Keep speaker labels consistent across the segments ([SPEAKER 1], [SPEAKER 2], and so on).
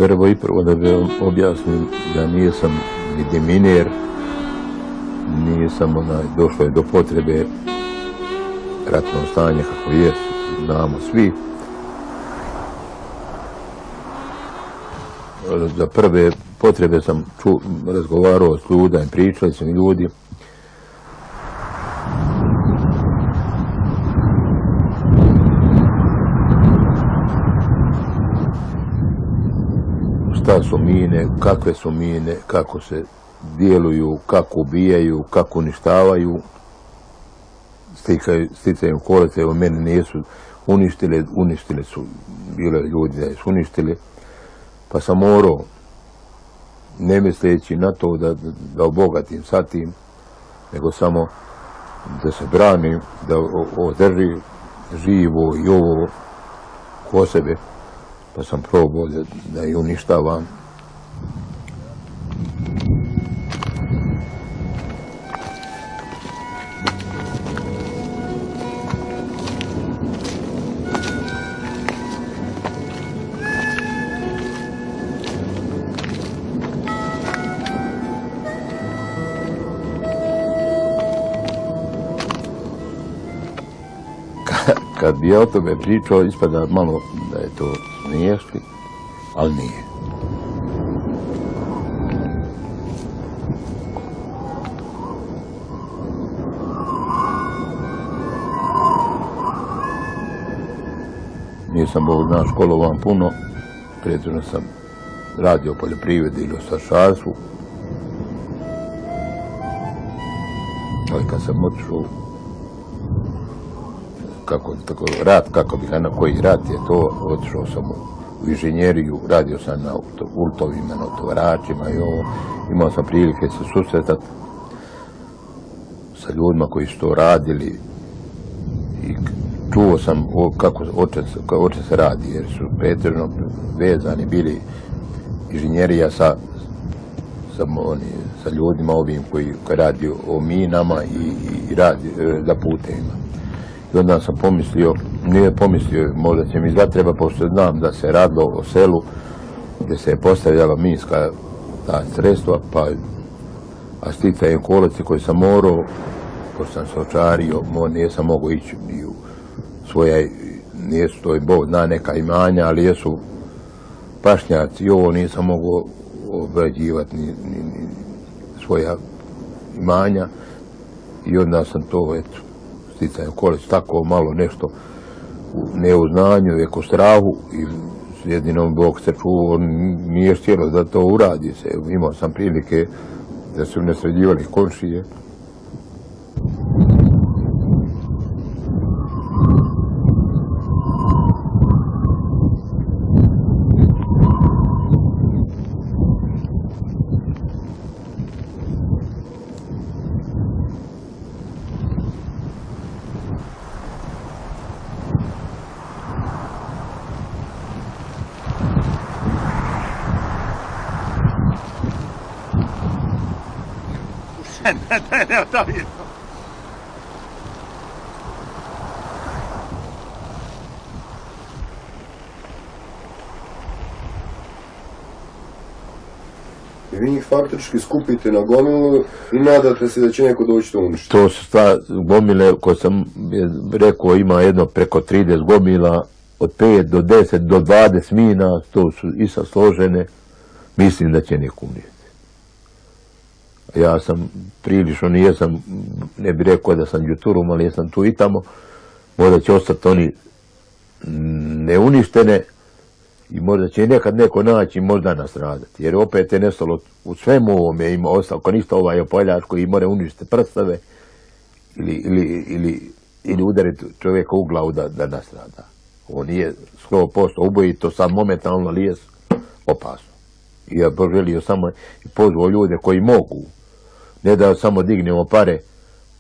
[SPEAKER 1] Prvo i prvo da bi objasnim da nisam ni deminer, nisam došlo je do potrebe ratnog stanja kako je, znamo svi. Za prve potrebe sam razgovarao s ljudima, pričali su mi ljudi. Šta su mine, kakve su mine, kako se djeluju, kako ubijaju, kako uništavaju. Sticajem okolnosti, evo mene nisu uništili su, bilo je ljudi da su uništili. Pa sam morao, ne misleći na to da obogatim sa tim, nego samo da se branim, da održi živo i ovo ko sebe. Pa sam probao da ih uništavam. Kad bi ja o tome pričao, ispada malo da je to smiješno, ali nije. Nisam, Bog zna, školovan puno, prethodno sam radio u poljoprivredi ili u stočarstvu. Ali kad sam otišao kako bi na koji rat je to, otišao sam u inženjeriju, radio sam na ultovima, na otovaračima i ovo. Imao sam prilike se susretati sa ljudima koji su to radili i čuo sam kako oče se radi, jer su pretežno vezani bili inženjerija sa ljudima ovim koji radi o minama i radi za putevima. I onda sam nije pomislio, možda će mi zatreba, pošto znam da se radilo o selu gdje se je postavljala minska ta sredstva, a sticajem okolnosti koji sam morao, pošto sam se očario, nisam mogao ići ni u svoje, nisu to i Bog zna neka imanja, ali jesu pašnjaci i ovo nisam mogao obrađivati ni svoja imanja i onda sam to, eto, sticajem okolnosti, tako malo nešto ne u znanju, već u strahu i jedinom Bog se čuo, nije htjelo da to uradi se. Imao sam prilike da su nasređivali komšije.
[SPEAKER 2] Ne, to je.
[SPEAKER 3] I vi njih faktički skupite na gomilu i nadate se da će neko doći to uništiti.
[SPEAKER 1] To su gomile koje sam rekao, ima jedno preko 30 gomila, od 5 do 10 do 20 mina, to su i sad složene, mislim da će neko uništiti. Ja sam prilično, ne bih rekao da sam juturom, ali jesam tu i tamo, možda će ostati oni neuništene i možda će nekad neko naći i možda nastradati. Jer opet je nestalo u svemu ovome, ima ostalo, ako ništa ovaj opaljač koji mora uništiti prstave ili udariti čovjeka u glavu da nastrada. On nije 100% ubojito, sad momentalno lijes opasno. I ja poželio samo i pozvao ljude koji mogu, ne da samo dignemo pare,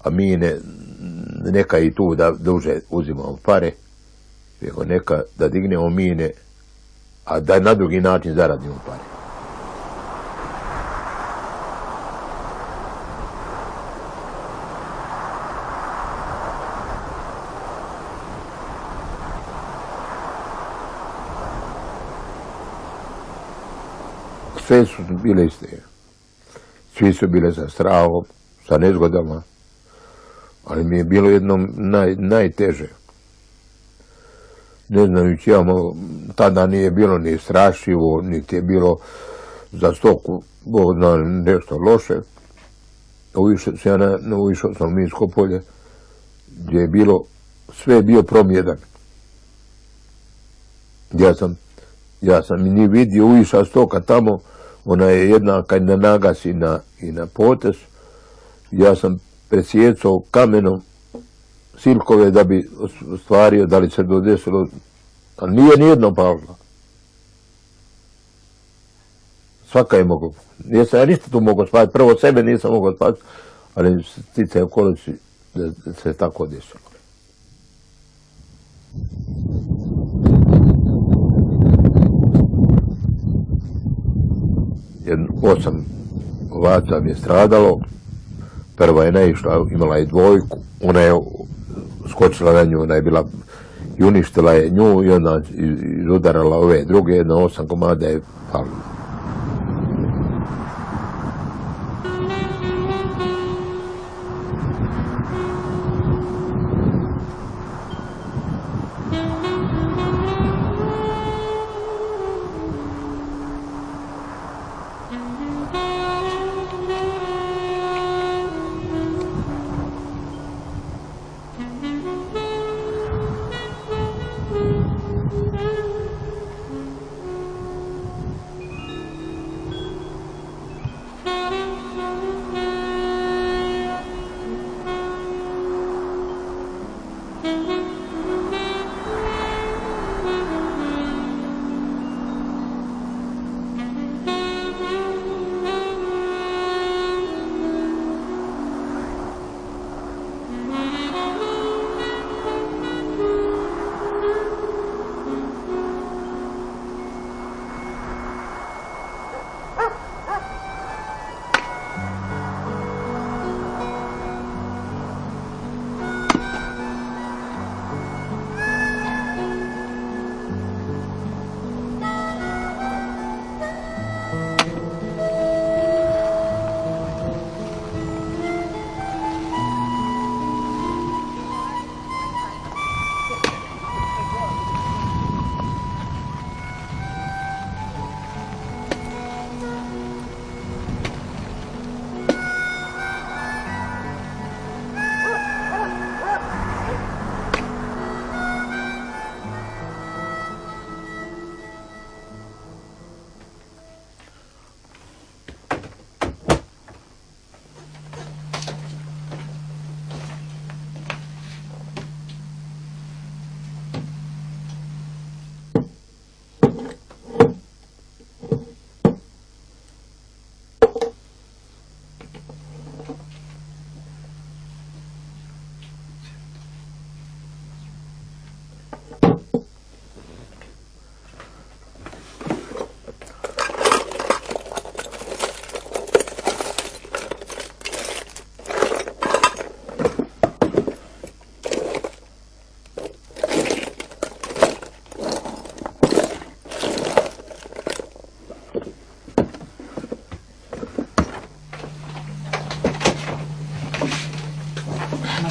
[SPEAKER 1] a mi neka i tu da duže uzimamo pare, nego neka da dignemo mine, a da na drugi način zaradimo pare. sve su bile iste. Svi su bile sa strahom, sa nezgodama, ali mi je bilo jednom najteže. Ne znajući, tada nije bilo ni strašivo, niti je bilo za stoku, Bog zna, nešto loše. Ušao sam u Minsko polje, gdje je bilo, sve je bio promjedan. Ja sam i njih vidio, ušao stoka tamo, ona je jednaka i na nagas i na potes. Ja sam presjecao kamenom silkove da bi ostvario da li se dodesilo, ali nije nijedno palo. Svaka je mogla. Nisam ja ništa tu mogao spati. Prvo sebe nisam mogao spati, ali sticajem okolnosti da se tako desilo. Osam ovaca mi je stradalo. Prva je naišla, imala je dvojku. Ona je skočila na nju, ona je bila i uništila je nju i onda izudarala ove druge, jedna 8 komada je falila.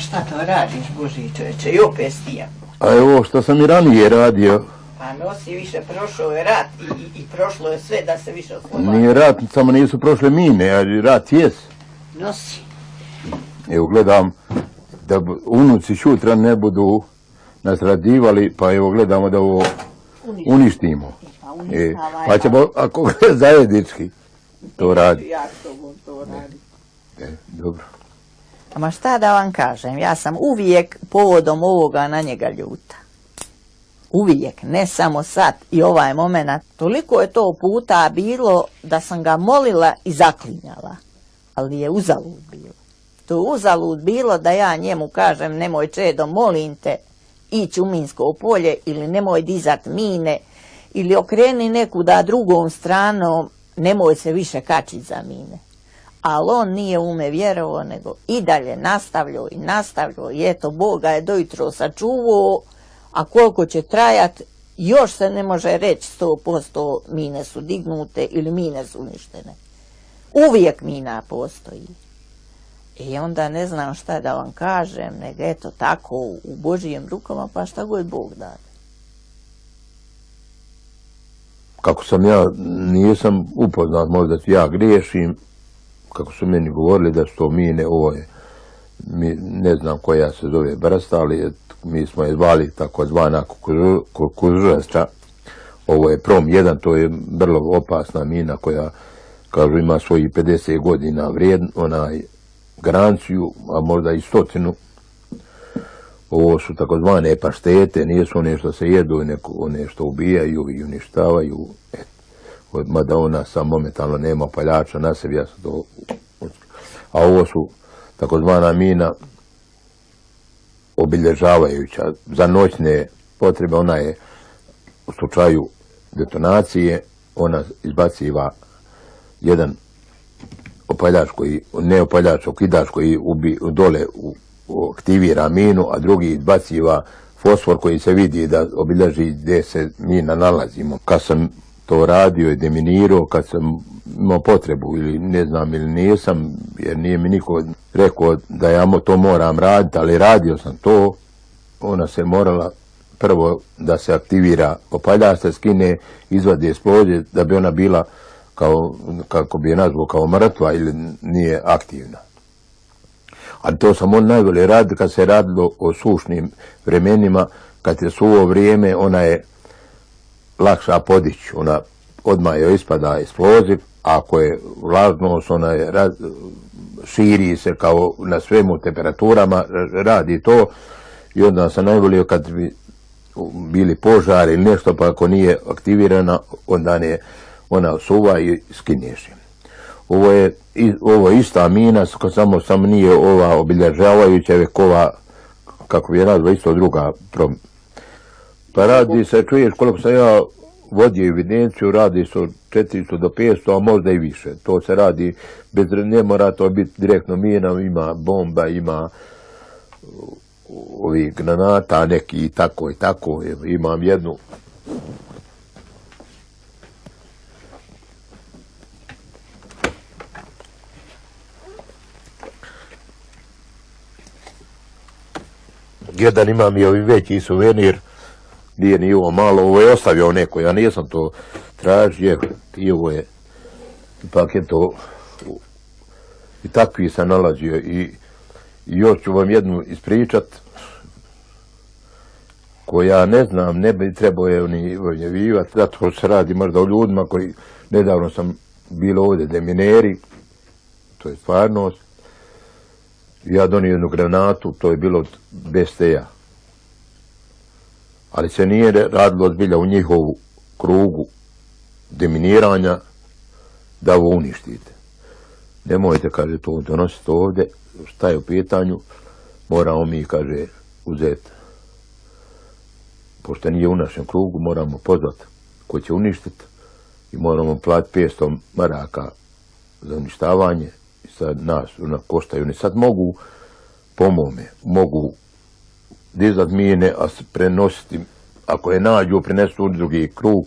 [SPEAKER 2] Šta to radiš, Boži čoveče, i opet stijam?
[SPEAKER 1] A evo što sam i ranije radio.
[SPEAKER 2] Pa nosi više, prošao je rat i prošlo je sve da se više oslobodi.
[SPEAKER 1] Nije rat, samo nisu prošle mine, ali rat jes.
[SPEAKER 2] Nosi.
[SPEAKER 1] Evo gledam da unuci šutra ne budu nas radivali, pa evo gledamo da ovo uništimo. Pa ćemo, ako zajednički to radi.
[SPEAKER 2] Ja to radi.
[SPEAKER 1] Dobro.
[SPEAKER 2] Ma šta da vam kažem, ja sam uvijek povodom ovoga na njega ljuta. Uvijek, ne samo sad i ovaj moment. Toliko je to puta bilo da sam ga molila i zaklinjala, ali je uzalud bilo. To je uzalud bilo da ja njemu kažem nemoj čedo, molim te, ići u Minsko polje ili nemoj dizat mine ili okreni nekuda drugom stranom, nemoj se više kačiti za mine. Ali on nije ume vjerovao, nego i dalje nastavljao i nastavljao i eto, Bog ga je dojutro sačuvao, a koliko će trajat, još se ne može reći 100% mine su dignute ili mine su uništene. Uvijek mina postoji. I onda ne znam šta da vam kažem, nego eto tako u Božijim rukama, pa šta god Bog da.
[SPEAKER 1] Kako sam ja, nisam upoznat, možda ja griješim, kako su meni govorili da su to mine, ovo je, ne znam koja se zove vrsta, ali mi smo je zvali takozvana kukužašća. Ovo je Prom 1, to je vrlo opasna mina koja, kažu, ima svojih 50 godina garanciju, a možda i 100. Ovo su takozvane paštete, nisu one što se jedu, one što ubijaju i uništavaju. Mada ona sam momentalno nema paljača na sebi, ja sam to... A ovo su takozvana mina obilježavajuća za noćne potrebe. Ona je u slučaju detonacije, ona izbaciva jedan opaljač koji, ne opaljač, okidač koji dole aktivira minu, a drugi izbaciva fosfor koji se vidi da obilježi gdje se mina nalazimo. Kad sam to radio i deminirao, kad sam imao potrebu ili ne znam ili nisam, jer nije mi niko rekao da ja to moram raditi, ali radio sam to, ona se morala prvo da se aktivira opaljač, se skine, izvadi eksplozije da bi ona bila kao, kako bi je nazvao, kao mrtva ili nije aktivna. Ali to sam on najbolje radio kad se radilo o sušnim vremenima, kad je suvo vrijeme, ona je lakša podići, ona odmah joj ispada eksploziv, a ako je vlažnost, ona je širi se kao na svemu temperaturama, radi to i onda sam najbolje kad bi bili požari ili nešto, pa ako nije aktivirana, onda ona suva i skineš je. Ovo je ista mina, samo nije ova obilježavajuća, već ova, kako bi je nazvao, isto druga. Pa radi se, čuješ koliko sam ja vodio evidenciju, radi se od 400 do 500, a možda i više. To se radi, ne mora to biti direktno mina, ima bomba, ima ovih granata, neki i tako i tako. Imam jednu. Jedan imam i ovi veći suvenir, nije ni ovo malo, ovo je ostavio neko, ja nisam to tražio, i ovo je, ipak je to, i takvi sam nalazio i još ću vam jednu ispričat, koja ne znam, ne bi trebao je ni objavljivati, zato se radi možda o ljudima koji, nedavno sam bilo ovdje demineri, to je stvarnost. Ja donio jednu granatu, to je bilo od BST-a. Ali se nije radilo zbilja u njihovu krugu deminiranja da ovo uništite. Nemojte, kaže, to donositi ovdje, šta je u pitanju, moramo mi, kaže, uzeti. Pošto nije u našem krugu, moramo pozvati ko će uništiti i moramo platiti 500 maraka za uništavanje. Sad nas koštaju, oni sad mogu, po mome, mogu dizati mine, a prenositi, ako je nađu, prenesu u drugi krug,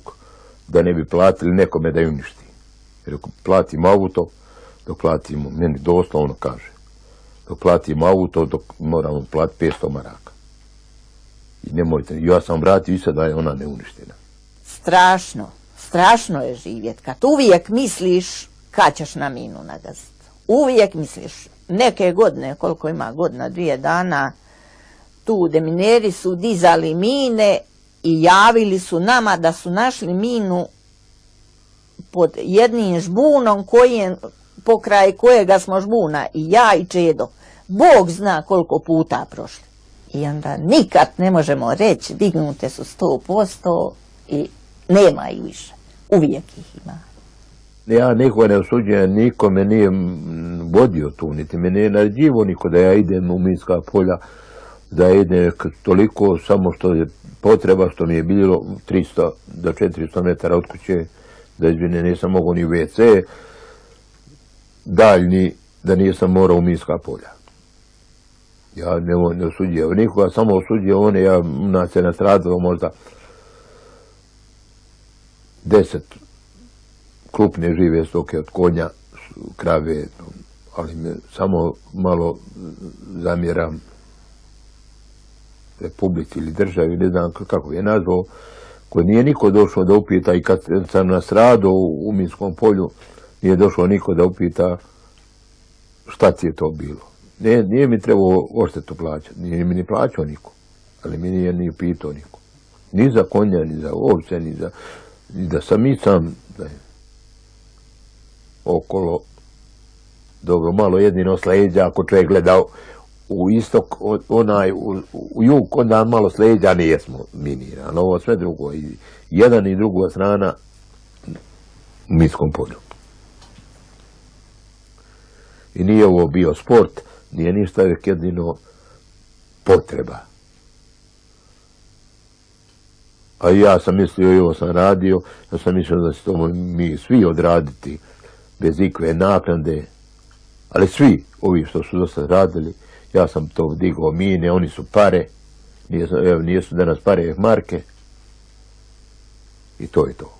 [SPEAKER 1] da ne bi platili nekome da je uništi. Jer ako platimo auto, dok platimo, meni doslovno kaže, dok platimo auto, dok moramo platiti 500 maraka. I nemojte, ja sam vratio i sad da je ona neuništena.
[SPEAKER 2] Strašno, strašno je živjeti, kad uvijek misliš kad ćeš na minu nagaziti. Uvijek misliš, neke godine, koliko ima godina, 2 dana, tu demineri su dizali mine i javili su nama da su našli minu pod jednim žbunom pokraj kojega smo žbuna i ja i Čedo. Bog zna koliko puta prošli. I onda nikad ne možemo reći, dignute su 100% i nema ih više. Uvijek ih ima.
[SPEAKER 1] Ja niko ne osuđujem, niko me nije vodio tu, niti me nije naređivo niko da ja idem u minska polja, da idem toliko, samo što je potreba, što mi je bilo 300 do 400 metara od kuće, da izvine nisam mogao ni WC, daljni, da nisam morao u minska polja. Ja ne osuđujem nikoga, samo osuđujem one, nas je nastradalo možda 10 krupne žive stoke od konja, krave, ali me samo malo zamjeram Republici ili državi, ne znam kako je nazvao, koji nije niko došao da upita, i kad sam nas radao u minskom polju, nije došao niko da upita šta ti je to bilo. Nije mi trebao odštetu plaćati, nije mi ni plaćao niko, ali mi nije ni pitao niko. Ni za konja, ni za ovce, ni da sam i sam okolo. Dobro, malo jedino sleđa, ako čovjek gledao u istok, u jug, onda malo sleđa nijesmo minirani. Ovo sve drugo, i jedan i druga strana u minskom polju. I nije ovo bio sport, nije ništa, uvijek jedino potreba. A ja sam mislio, i ovo sam radio, ja sam mislio da će to mi svi odraditi bez ikve naknade, ali svi ovi što su dosta radili, ja sam to digao mine, oni su pare, nijesu danas pare marke, i to je to.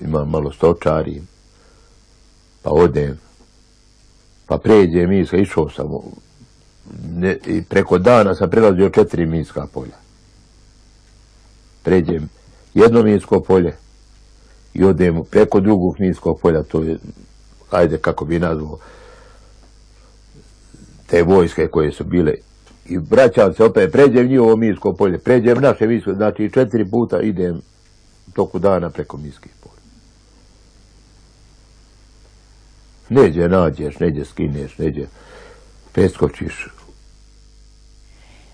[SPEAKER 1] Imam malo stočari, pa odem, pa pređem minska, išao sam, i preko dana sam prelazio 4 minska polja. Pređem jedno minsko polje i odem preko drugog minskog polja, to je, ajde kako bi nazvao, te vojske koje su bile. I vraćam se opet, pređem njihovo minsko polje, pređem naše minsko, znači 4 puta idem u toku dana preko minskih polja. Neđe nađeš, neđe skineš, neđe preskočiš.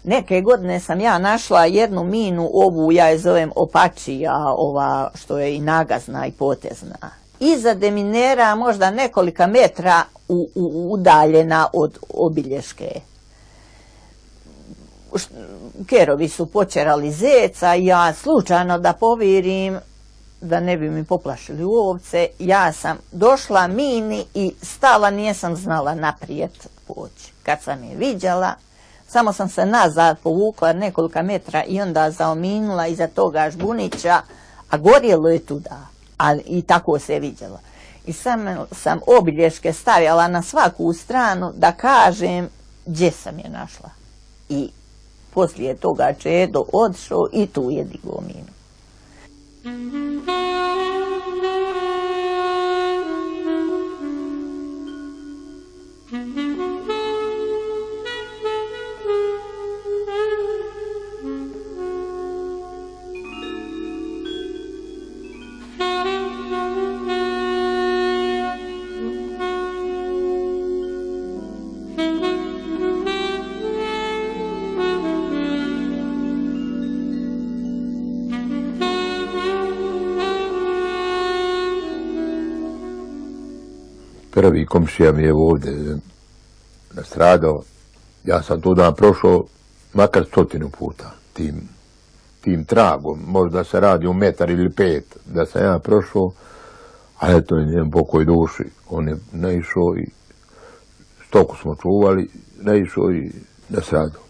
[SPEAKER 2] Neke godine sam ja našla jednu minu, ovu ja je zovem opačija, ova što je i nagazna i potezna. Iza deminera možda nekolika metra udaljena od obilješke. Kerovi su počerali zeca, ja slučajno da povirim, da ne bi mi poplašili ovce, ja sam došla mini i stala, nijesam znala naprijed poći. Kad sam je viđala, samo sam se nazad povukla nekolika metra i onda zaominula iza toga žbunića, a gorjelo je tuda, ali i tako se je viđala. I sam obilješke stavljala na svaku stranu da kažem gdje sam je našla. I poslije toga Čedo odšao i tu je digao minu.
[SPEAKER 1] Prvi komšija mi je ovdje nastradao. Ja sam tu dan prošao makar 100 puta tim tragom. Možda se radi u metar ili 5 da sam ja prošao, a eto je njem pokoj duši. On je naišao i stoku smo čuvali, naišao i nastradao.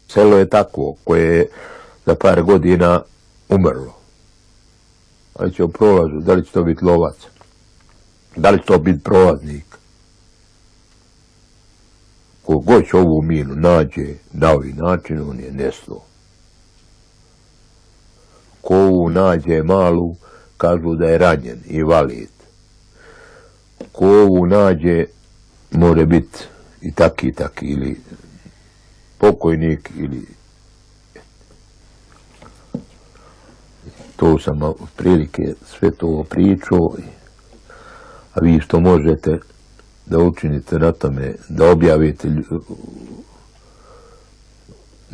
[SPEAKER 1] Selo je takvo koje je za par godina umrlo. Ali će u prolazu, da li će to biti lovac, da li će to biti prolaznik. Kogod će ovu minu nađe na ovaj način, on je neslo. Ko ovu nađe malu, kažu da je ranjen, invalid. Ko ovu nađe, more biti i taki, ili pokojnik, ili... To sam otprilike sve to pričao, a vi što možete da učinite na tome, da objavite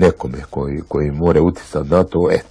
[SPEAKER 1] nekome koji more utjecati na to, eto.